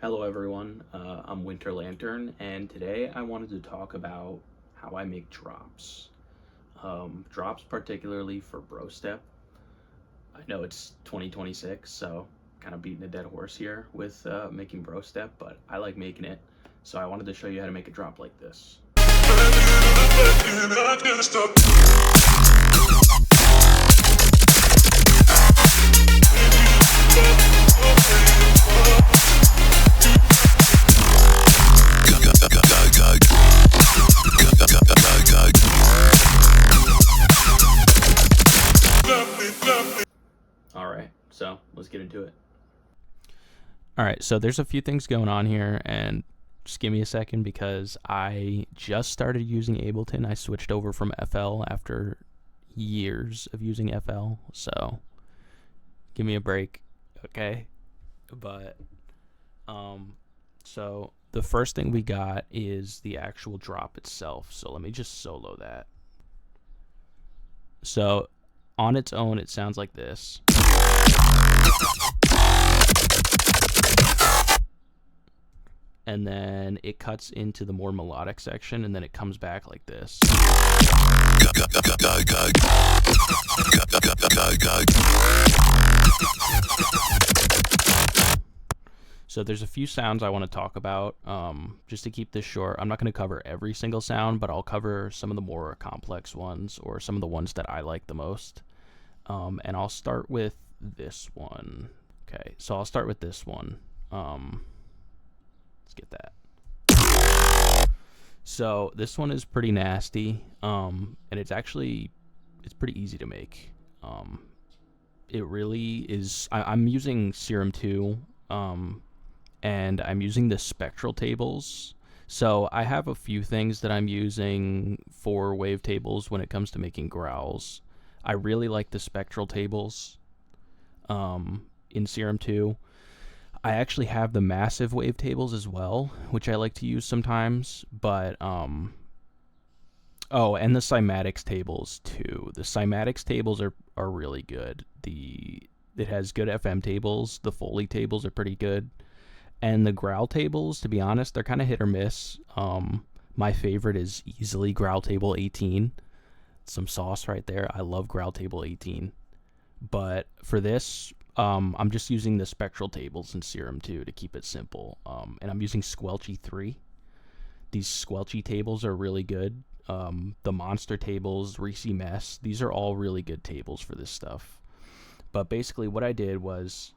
Hello everyone, I'm Winter Lantern, and today I wanted to talk about how I make drops. Drops particularly for Brostep. I know it's 2026, so kind of beating a dead horse here with making Brostep, but I like making it, so I wanted to show you how to make a drop like this. Alright, so let's get into it. Alright, so there's a few things going on here, and just give me a second because I just started using Ableton. I switched over from FL after years of using FL, so give me a break, okay? But, so the first thing we got is the actual drop itself, so let me just solo that. So on its own, it sounds like this. And then it cuts into the more melodic section, and then it comes back like this. So there's a few sounds I want to talk about, just to keep this short. I'm not going to cover every single sound, but I'll cover some of the more complex ones, or some of the ones that I like the most. And I'll start with this one. Okay, so I'll start with this one. Let's get that. So this one is pretty nasty, and it's pretty easy to make. It really is. I'm using Serum 2, and I'm using the spectral tables. So I have a few things that I'm using for wavetables when it comes to making growls. I really like the spectral tables in Serum 2. I actually have the massive wavetables as well, which I like to use sometimes, but oh, and the cymatics tables too. The cymatics tables are really good. It has good FM tables. The Foley tables are pretty good. And the growl tables, to be honest, they're kind of hit or miss. My favorite is easily growl table 18. Some sauce right there. I love growl table 18. But for this, I'm just using the spectral tables in Serum 2 to keep it simple. And I'm using Squelchy 3. These Squelchy tables are really good. The monster tables, Reese Mess, these are all really good tables for this stuff. But basically what I did was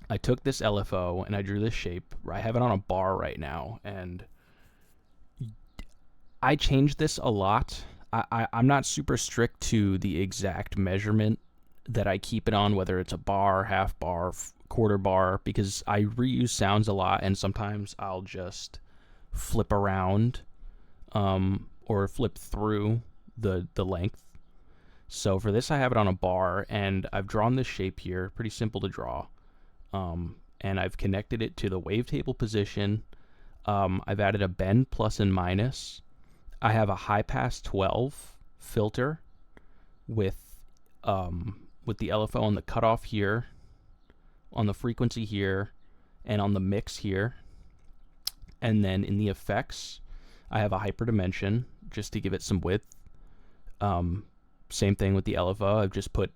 I took this LFO and I drew this shape. I have it on a bar right now, and I changed this a lot. I'm not super strict to the exact measurement that I keep it on, whether it's a bar, half bar, quarter bar, because I reuse sounds a lot, and sometimes I'll just flip around or flip through the length. So for this, I have it on a bar, and I've drawn this shape here, pretty simple to draw. And I've connected it to the wavetable position. I've added a bend plus and minus. I have a high pass 12 filter with the LFO on the cutoff here, on the frequency here, and on the mix here. And then in the effects, I have a hyperdimension just to give it some width. Same thing with the LFO. I've just put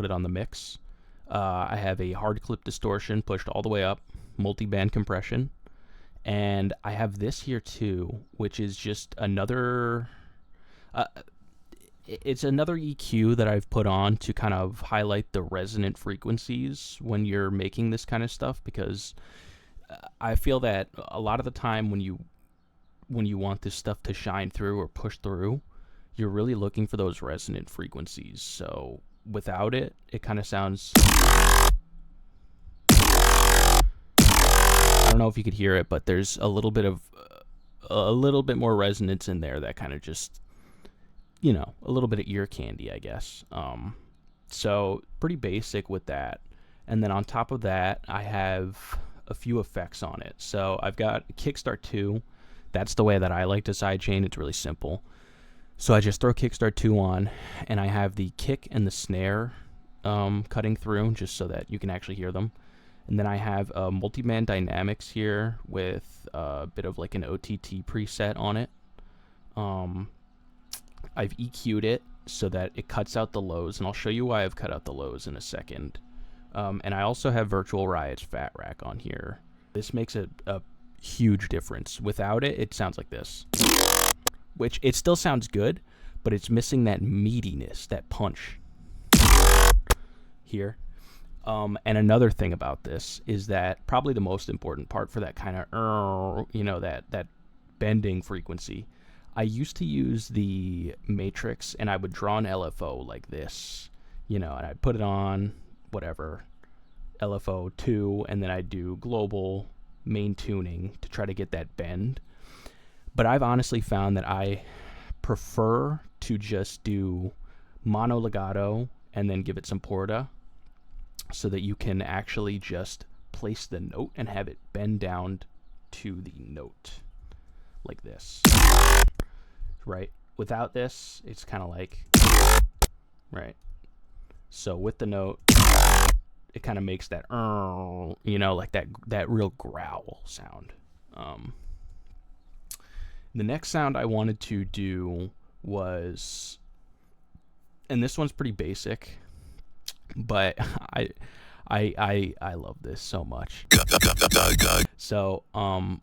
it on the mix. I have a hard clip distortion pushed all the way up, multi-band compression, and I have this here too, which is just another it's another EQ that I've put on to kind of highlight the resonant frequencies when you're making this kind of stuff, because I feel that a lot of the time when you want this stuff to shine through or push through, you're really looking for those resonant frequencies. So without it, it kind of sounds, I don't know if you could hear it, but there's a little bit more resonance in there that kind of just, a little bit of ear candy, I guess. So pretty basic with that. And then on top of that, I have a few effects on it. So I've got Kickstart 2. That's the way that I like to sidechain. It's really simple. So I just throw Kickstart 2 on, and I have the kick and the snare cutting through just so that you can actually hear them. And then I have multiband dynamics here with a bit of like an OTT preset on it. I've EQ'd it so that it cuts out the lows, and I'll show you why I've cut out the lows in a second. And I also have Virtual Riot's Fat Rack on here. This makes a huge difference. Without it, it sounds like this. Which, it still sounds good, but it's missing that meatiness, that punch here. And another thing about this is that probably the most important part for that kind of, that bending frequency, I used to use the Matrix, and I would draw an LFO like this, and I'd put it on, whatever, LFO 2, and then I'd do global main tuning to try to get that bend. But I've honestly found that I prefer to just do mono legato and then give it some porta so that you can actually just place the note and have it bend down to the note like this. Right? Without this, it's kind of like, right? So with the note, it kind of makes that, like that real growl sound. The next sound I wanted to do was, and this one's pretty basic, but I love this so much. So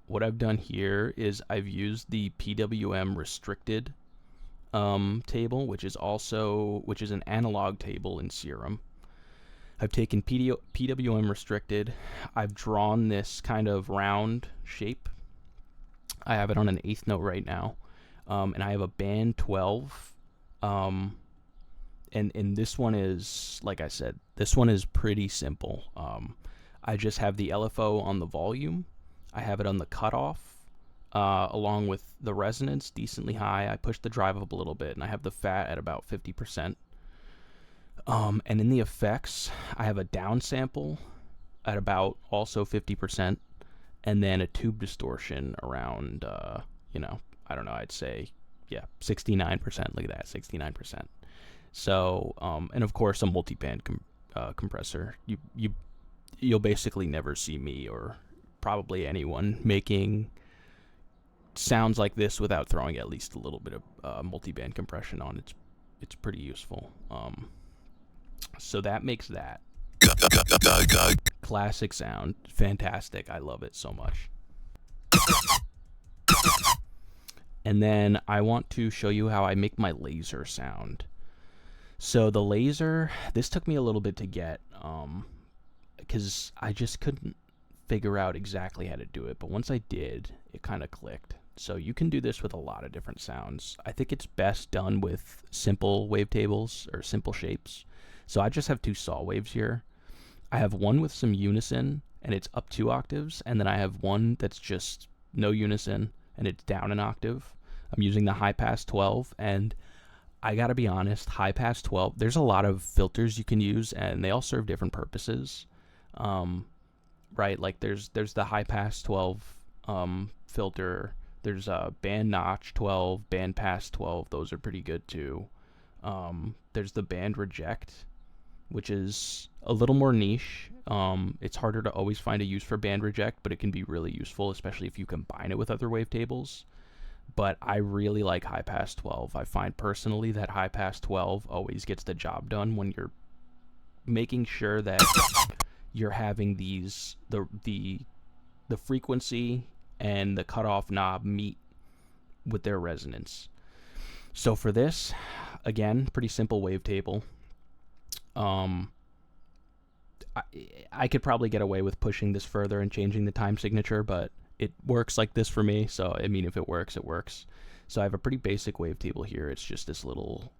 what I've done here is I've used the PWM restricted table, which is an analog table in Serum. I've taken PWM restricted. I've drawn this kind of round shape. I have it on an 8th note right now, and I have a band 12. And this one is, like I said, this one is pretty simple. I just have the LFO on the volume. I have it on the cutoff, along with the resonance decently high. I push the drive up a little bit, and I have the fat at about 50%. And in the effects, I have a downsample at about also 50%, and then a tube distortion around, I don't know, I'd say, 69%. Look at that, 69%. So, and of course, a multiband compressor. You'll basically never see me or probably anyone making sounds like this without throwing at least a little bit of multiband compression on. It's pretty useful. So that makes that classic sound fantastic. I love it so much. And then I want to show you how I make my laser sound. So the laser, this took me a little bit to get, because I just couldn't figure out exactly how to do it. But once I did, it kind of clicked. So you can do this with a lot of different sounds. I think it's best done with simple wavetables or simple shapes. So I just have 2 saw waves here. I have one with some unison, and it's up 2 octaves. And then I have one that's just no unison, and it's down an octave. I'm using the high pass 12, and I gotta be honest, high pass 12, there's a lot of filters you can use, and they all serve different purposes. Right, like there's the high pass 12 filter, there's band notch 12, band pass 12, those are pretty good too. There's the band reject, which is a little more niche. It's harder to always find a use for band reject, but it can be really useful, especially if you combine it with other wavetables. But I really like high pass 12. I find personally that high pass 12 always gets the job done when you're making sure that you're having these the frequency and the cutoff knob meet with their resonance. So for this, again, pretty simple wavetable. I could probably get away with pushing this further and changing the time signature, but it works like this for me. So, I mean, if it works, it works. So I have a pretty basic wavetable here. It's just this little,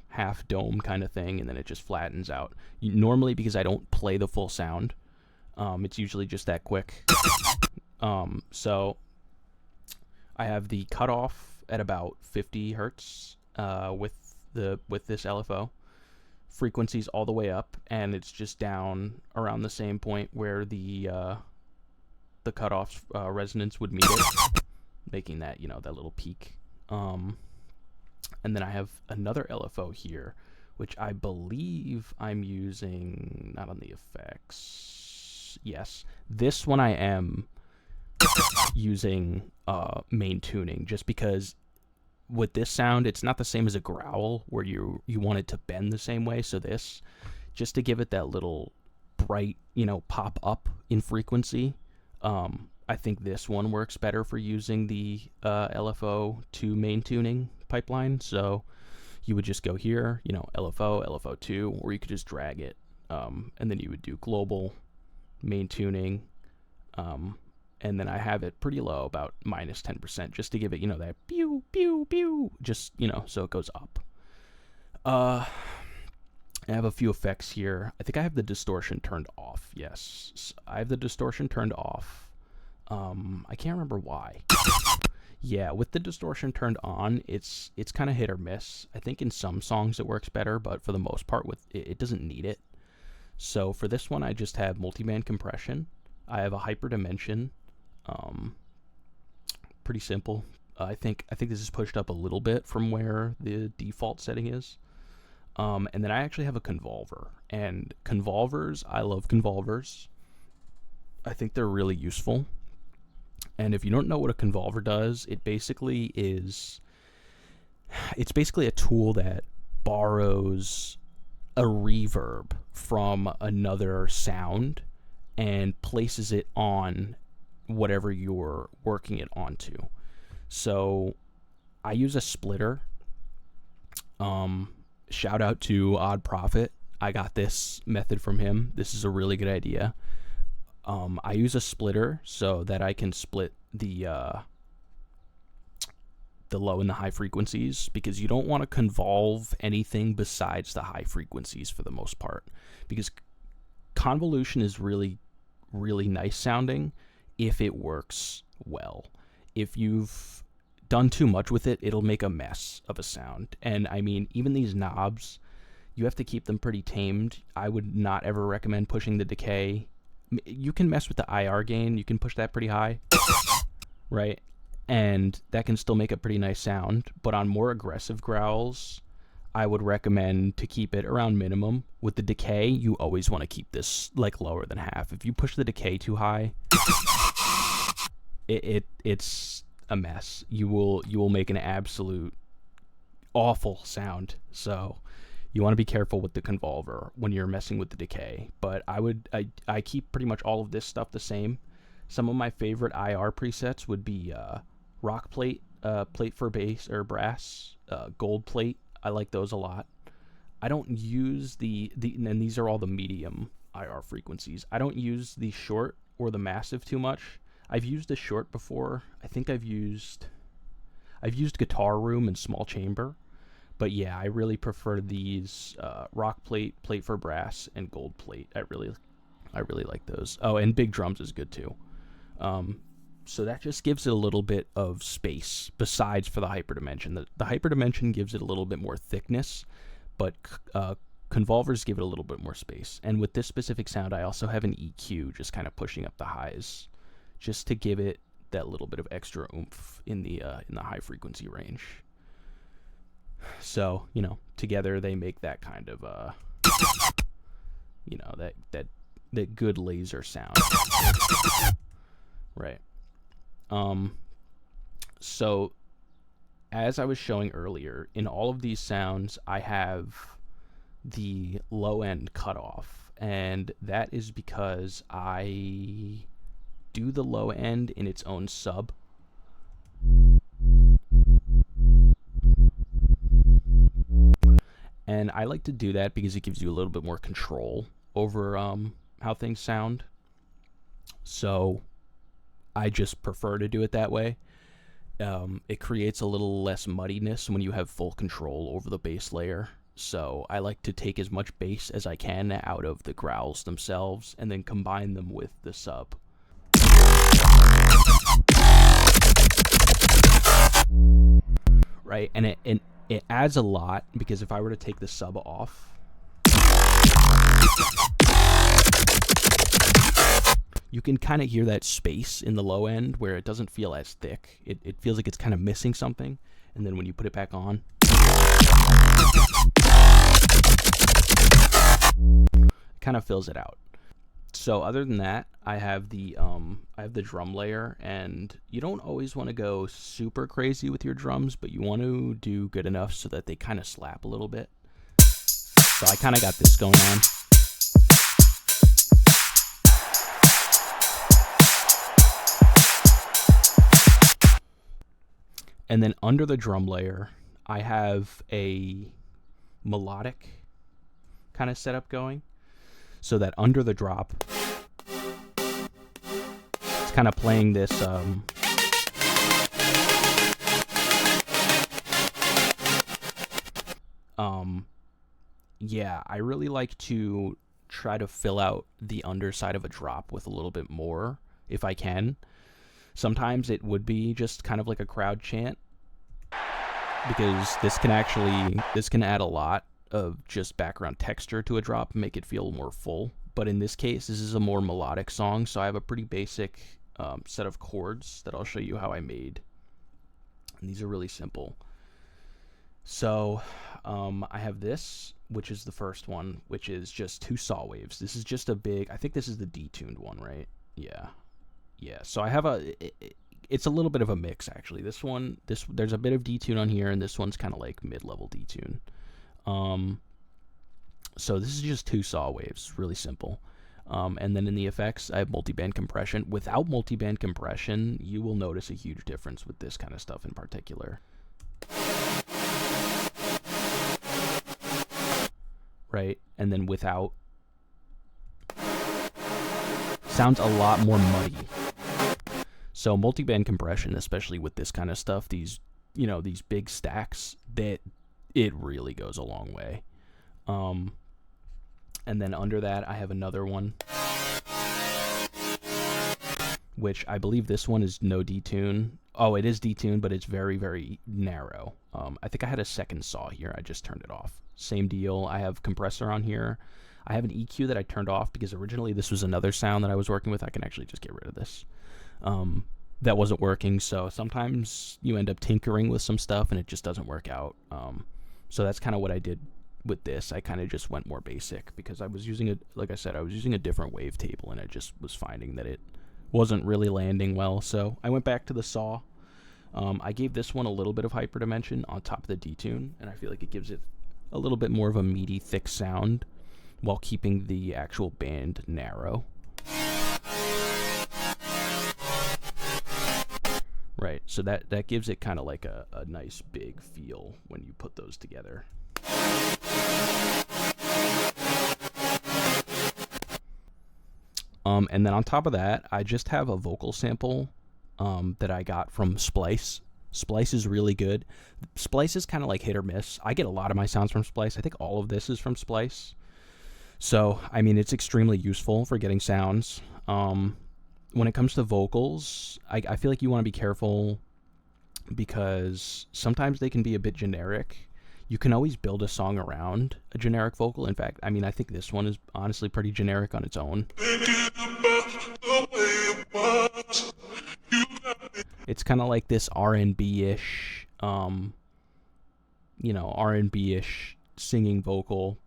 half dome kind of thing, and then it just flattens out. Normally, because I don't play the full sound, it's usually just that quick. So I have the cutoff at about 50 hertz with this LFO. Frequencies all the way up, and it's just down around the same point where the cutoff resonance would meet it, making that that little peak. And then I have another LFO here, which I believe I'm using, not on the effects. Yes, this one I am using main tuning, just because with this sound, it's not the same as a growl where you want it to bend the same way. So this, just to give it that little bright, pop up in frequency, I think this one works better for using the LFO to main tuning pipeline. So you would just go here, LFO, LFO2, or you could just drag it, and then you would do global, main tuning, and then I have it pretty low, about minus 10%, just to give it, that pew, pew, pew, just, so it goes up. I have a few effects here. I think I have the distortion turned off. Yes, I have the distortion turned off. I can't remember why. Yeah, with the distortion turned on, it's kind of hit or miss. I think in some songs it works better, but for the most part, it doesn't need it. So for this one, I just have multiband compression. I have a hyperdimension. Pretty simple. I think this is pushed up a little bit from where the default setting is. And then I actually have a convolver. And convolvers, I love convolvers. I think they're really useful. And if you don't know what a convolver does, it's basically a tool that borrows a reverb from another sound and places it on whatever you're working it onto. So I use a splitter. Shout out to Odd Prophet. I got this method from him. This is a really good idea. I use a splitter so that I can split the low and the high frequencies, because you don't want to convolve anything besides the high frequencies for the most part, because convolution is really, really nice sounding if it works well. If you've done too much with it, it'll make a mess of a sound. And I mean, even these knobs, you have to keep them pretty tamed. I would not ever recommend pushing the decay. You can mess with the IR gain. You can push that pretty high, right? And that can still make a pretty nice sound. But on more aggressive growls, I would recommend to keep it around minimum. With the decay, you always want to keep this like lower than half. If you push the decay too high, it's a mess. You will make an absolute awful sound. So you want to be careful with the convolver when you're messing with the decay. But I keep pretty much all of this stuff the same. Some of my favorite IR presets would be rock plate, plate for bass or brass, gold plate. I like those a lot. I don't use and these are all the medium IR frequencies. I don't use the short or the massive too much. I've used a short before. I think I've used guitar room and small chamber. But yeah, I really prefer these rock plate, plate for brass, and gold plate. I really like those. Oh, and big drums is good too. So that just gives it a little bit of space besides for the hyperdimension. The hyperdimension gives it a little bit more thickness, but convolvers give it a little bit more space. And with this specific sound, I also have an EQ just kind of pushing up the highs, just to give it that little bit of extra oomph in the high frequency range. So, together they make that kind of, that good laser sound. Right. So, as I was showing earlier, in all of these sounds, I have the low end cut off. And that is because I do the low end in its own sub. And I like to do that because it gives you a little bit more control over how things sound. So I just prefer to do it that way. It creates a little less muddiness when you have full control over the bass layer. So I like to take as much bass as I can out of the growls themselves and then combine them with the sub. Right, and it adds a lot, because if I were to take the sub off, you can kind of hear that space in the low end where it doesn't feel as thick. It feels like it's kind of missing something. and then when you put it back on, it kind of fills it out. So other than that, I have the drum layer, and you don't always want to go super crazy with your drums, but you want to do good enough so that they kind of slap a little bit. So I kind of got this going on. And then under the drum layer, I have a melodic kind of setup going, so that under the drop, it's kind of playing this yeah, I really like to try to fill out the underside of a drop with a little bit more if I can. Sometimes it would be just kind of like a crowd chant, because this can add a lot of just background texture to a drop and make it feel more full. But in this case, this is a more melodic song, so I have a pretty basic set of chords that I'll show you how I made. And these are really simple. So I have this, which is the first one, which is just 2 saw waves. This is just a big, I think this is the detuned one, right? Yeah. So I have it's a little bit of a mix, actually. This one, there's a bit of detune on here, and this one's kind of like mid-level detune. So this is just 2 saw waves, really simple. And then in the effects, I have multiband compression. Without multiband compression, you will notice a huge difference with this kind of stuff in particular. Right? And then without, sounds a lot more muddy. So multiband compression, especially with this kind of stuff, these big stacks, that it really goes a long way. And then under that, I have another one, which I believe this one is no detune. Oh, it is detuned, but it's very, very narrow. I think I had a second saw here. I just turned it off. Same deal. I have compressor on here. I have an EQ that I turned off because originally this was another sound that I was working with. I can actually just get rid of this. That wasn't working, so sometimes you end up tinkering with some stuff and it just doesn't work out. So that's kind of what I did with this. I kind of just went more basic because I was using I was using a different wave table, and I just was finding that it wasn't really landing well. So I went back to the saw. I gave this one a little bit of hyperdimension on top of the detune, and I feel like it gives it a little bit more of a meaty, thick sound while keeping the actual band narrow. Right, so that gives it kind of like a nice big feel when you put those together. And then on top of that, I just have a vocal sample that I got from Splice. Splice is really good. Splice is kind of like hit or miss. I get a lot of my sounds from Splice. I think all of this is from Splice. So, I mean, it's extremely useful for getting sounds. When it comes to vocals, I feel like you want to be careful because sometimes they can be a bit generic. You can always build a song around a generic vocal. In fact, I mean, I think this one is honestly pretty generic on its own. It's kind of like this R&B-ish, R&B-ish singing vocal.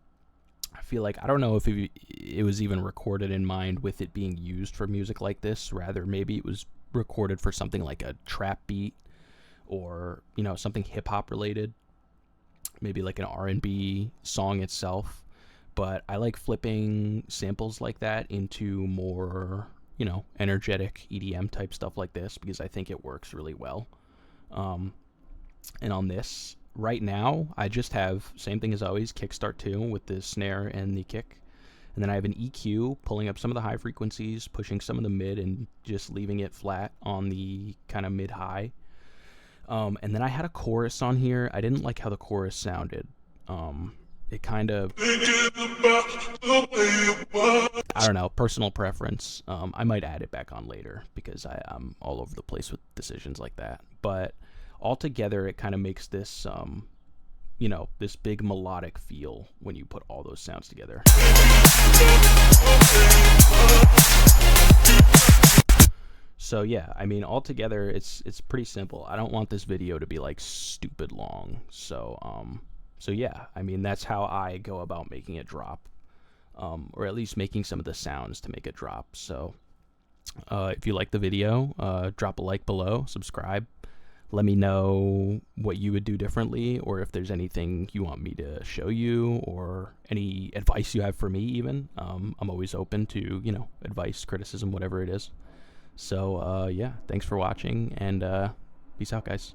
I feel like, I don't know if it was even recorded in mind with it being used for music like this. Rather, maybe it was recorded for something like a trap beat or, something hip-hop related. Maybe like an R&B song itself. But I like flipping samples like that into more, energetic EDM type stuff like this because I think it works really well. And on this, right now, I just have, same thing as always, kickstart 2 with the snare and the kick. And then I have an EQ pulling up some of the high frequencies, pushing some of the mid, and just leaving it flat on the kind of mid-high. And then I had a chorus on here. I didn't like how the chorus sounded. It kind of, I don't know, personal preference. I might add it back on later because I'm all over the place with decisions like that. But altogether, it kind of makes this, this big melodic feel when you put all those sounds together. So yeah, I mean, altogether, it's pretty simple. I don't want this video to be like stupid long. So yeah, I mean, that's how I go about making it drop, or at least making some of the sounds to make it drop. So if you like the video, drop a like below, subscribe. Let me know what you would do differently, or if there's anything you want me to show you, or any advice you have for me even. I'm always open to, advice, criticism, whatever it is. So yeah, thanks for watching, and peace out, guys.